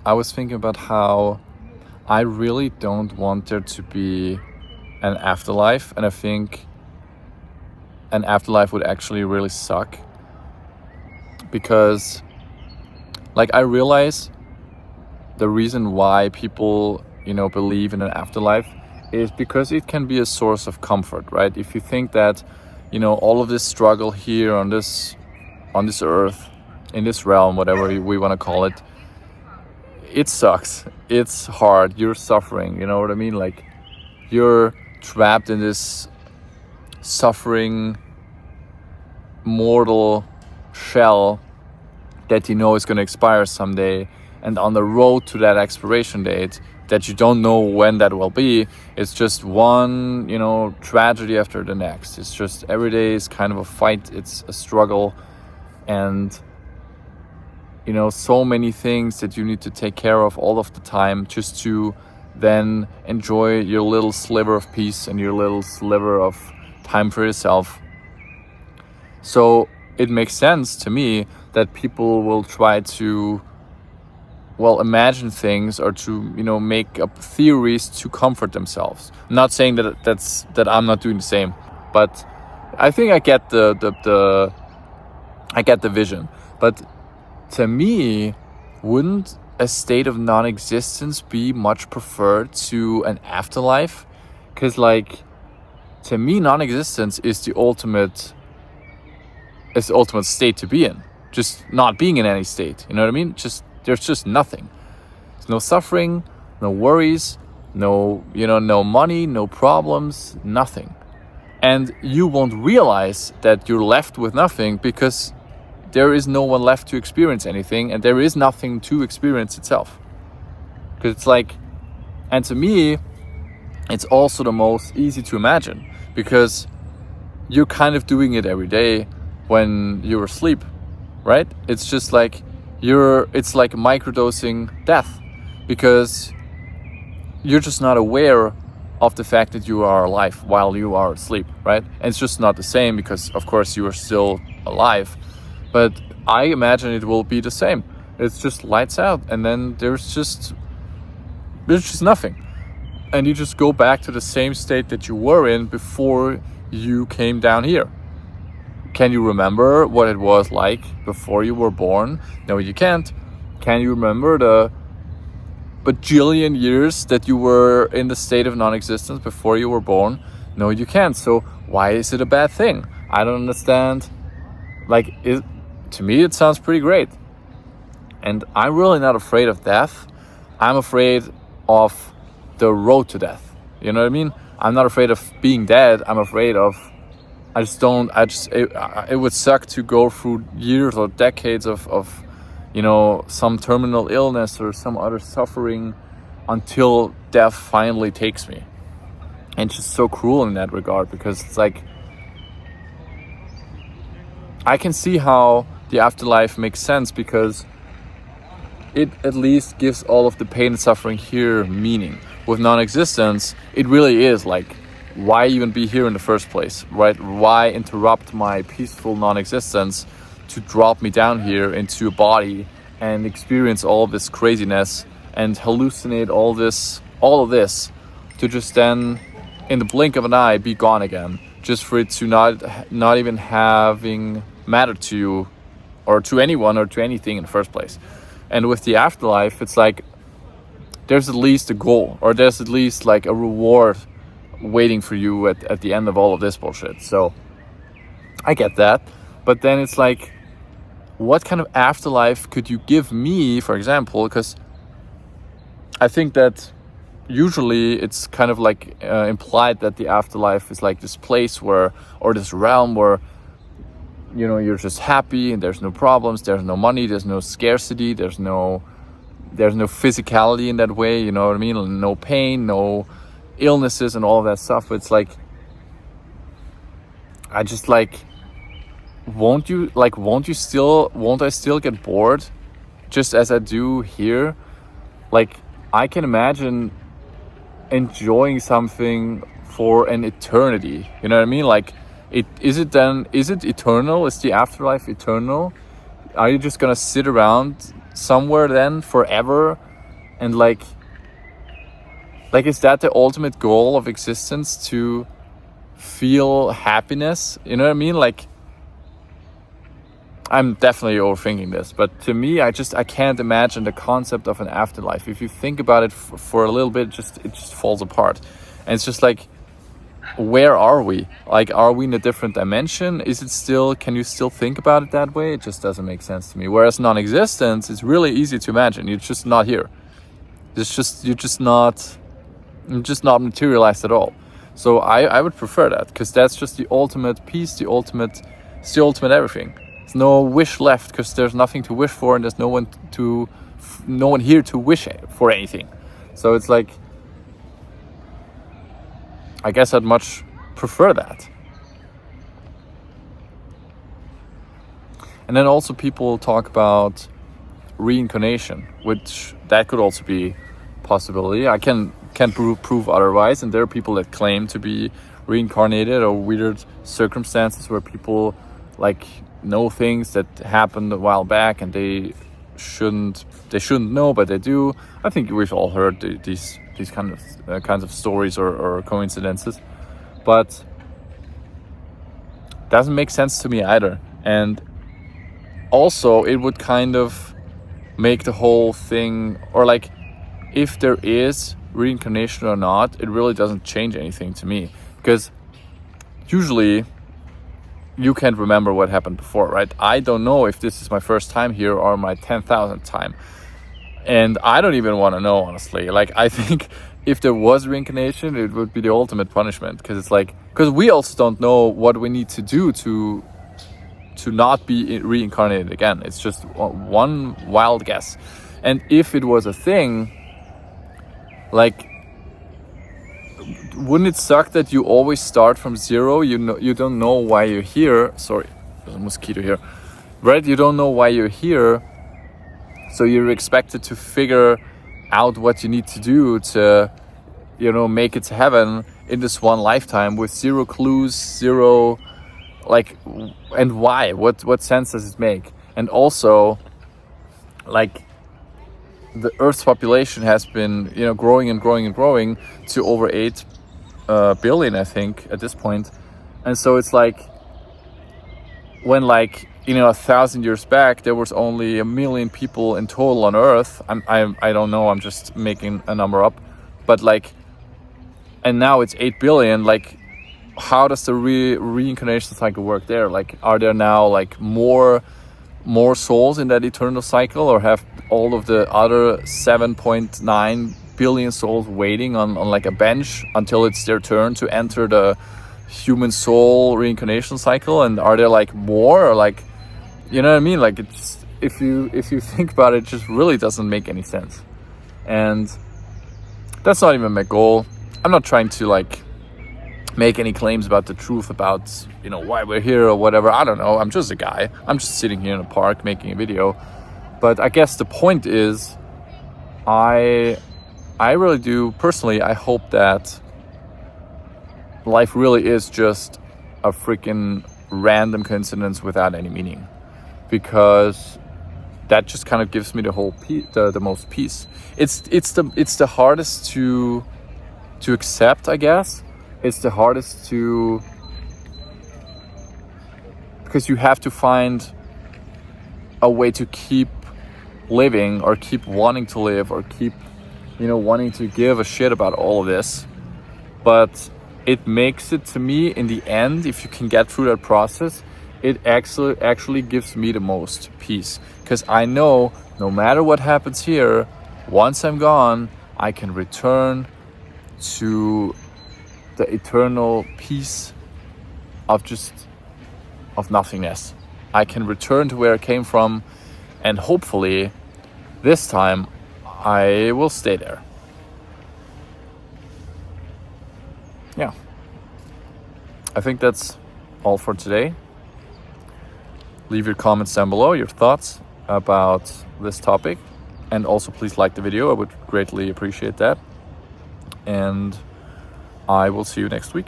I was thinking about how I really don't want there to be an afterlife, and I think an afterlife would actually really suck because, like, I realize the reason why people, believe in an afterlife is because it can be a source of comfort, right? If you think that, all of this struggle here on this earth, in this realm, whatever we want to call it, it sucks. It's hard. You're suffering. You know what I mean? Like, you're trapped in this suffering mortal shell that is going to expire someday, and on the road to that expiration date that you don't know when that will be, it's just one tragedy after the next. It's just every day is kind of a fight. It's a struggle, and so many things that you need to take care of all of the time just to then enjoy your little sliver of peace and your little sliver of time for yourself. So it makes sense to me that people will try to, imagine things or to, make up theories to comfort themselves. I'm not saying that I'm not doing the same, but I think I get the vision. But to me, wouldn't a state of non-existence be much preferred to an afterlife? Because, to me, non-existence is the ultimate state to be in. Just not being in any state. You know what I mean? There's just nothing. There's no suffering, no worries, no money, no problems, nothing. And you won't realize that you're left with nothing because there is no one left to experience anything, and there is nothing to experience itself. Because it's and to me, it's also the most easy to imagine, because you're kind of doing it every day when you're asleep, right? It's just it's like microdosing death, because you're just not aware of the fact that you are alive while you are asleep, right? And it's just not the same, because of course you are still alive. But I imagine it will be the same. It's just lights out, and then there's just nothing. And you just go back to the same state that you were in before you came down here. Can you remember what it was like before you were born? No, you can't. Can you remember the bajillion years that you were in the state of non-existence before you were born? No, you can't. So why is it a bad thing? I don't understand. To me, it sounds pretty great. And I'm really not afraid of death. I'm afraid of the road to death. You know what I mean? I'm not afraid of being dead. I'm afraid of, it would suck to go through years or decades of some terminal illness or some other suffering until death finally takes me. And it's just so cruel in that regard, because it's I can see how the afterlife makes sense, because it at least gives all of the pain and suffering here meaning. With non-existence, it really is why even be here in the first place, right? Why interrupt my peaceful non-existence to drop me down here into a body and experience all of this craziness and hallucinate all of this to just then, in the blink of an eye, be gone again, just for it to not even having mattered to you or to anyone or to anything in the first place. And with the afterlife, it's there's at least a goal, or there's at least a reward waiting for you at the end of all of this bullshit. So I get that, but then it's what kind of afterlife could you give me, for example? Because I think that usually it's kind of implied that the afterlife is this place where, or this realm where, you're just happy and there's no problems, there's no money, there's no scarcity, there's no physicality in that way, you know what I mean? No pain, no illnesses and all of that stuff. But it's I just won't I still get bored just as I do here? I can imagine enjoying something for an eternity, you know what I mean? Is it eternal? Is the afterlife eternal? Are you just gonna sit around somewhere then forever And like is that the ultimate goal of existence, to feel happiness? You know what I mean? Like, I'm definitely overthinking this, but to me, I can't imagine the concept of an afterlife. If you think about it for a little bit, it just falls apart. And it's just like, where are we? Like, are we in a different dimension? Is it still, can you still think about it that way? It just doesn't make sense to me. Whereas non-existence is really easy to imagine. You're just not here. You're just not materialized at all. So I would prefer that, because that's just the ultimate peace, it's the ultimate everything. There's no wish left, because there's nothing to wish for, and there's no one here to wish for anything. So it's like, I guess I'd much prefer that. And then also people talk about reincarnation, which that could also be a possibility. I can't prove otherwise, and there are people that claim to be reincarnated, or weird circumstances where people like know things that happened a while back and they shouldn't know, but they do. I think we've all heard these kinds of stories or coincidences, but doesn't make sense to me either. And also, it would kind of make the whole thing, or like, if there is reincarnation or not, it really doesn't change anything to me, because usually you can't remember what happened before, right? I don't know if this is my first time here or my 10,000th time, and I don't even want to know, honestly. Like, I think if there was reincarnation, it would be the ultimate punishment, because it's like, because we also don't know what we need to do to not be reincarnated again. It's just one wild guess. And if it was a thing, like, wouldn't it suck that you always start from zero? You don't know why you're here. Sorry, there's a mosquito here. Right? You don't know why you're here. So you're expected to figure out what you need to do to, make it to heaven in this one lifetime, with zero clues, zero, like, and why? What sense does it make? And also, like, the Earth's population has been, growing and growing and growing to over 8 billion, I think, at this point. And so it's like, when 1,000 years back, there was only 1 million people in total on Earth. I don't know, I'm just making a number up. But and now it's 8 billion, how does the reincarnation cycle work there? Like, are there now more souls in that eternal cycle, or have all of the other 7.9 billion souls waiting on a bench until it's their turn to enter the human soul reincarnation cycle? And are there more, or you know what I mean? It's, if you think about it, it just really doesn't make any sense. And that's not even my goal. I'm not trying to make any claims about the truth about why we're here or whatever. I don't know. I'm just a guy. I'm just sitting here in a park making a video. But I guess the point is, I really do personally, I hope that life really is just a freaking random coincidence without any meaning, because that just kind of gives me the whole the most peace. It's the hardest to accept, I guess. It's the hardest because you have to find a way to keep living, or keep wanting to live, or keep wanting to give a shit about all of this. But it makes it, to me, in the end, if you can get through that process, it actually gives me the most peace, because I know no matter what happens here, once I'm gone, I can return to the eternal peace of nothingness. I can return to where I came from, and hopefully this time I will stay there. Yeah, I think that's all for today. Leave your comments down below, your thoughts about this topic, and also please like the video. I would greatly appreciate that. And I will see you next week.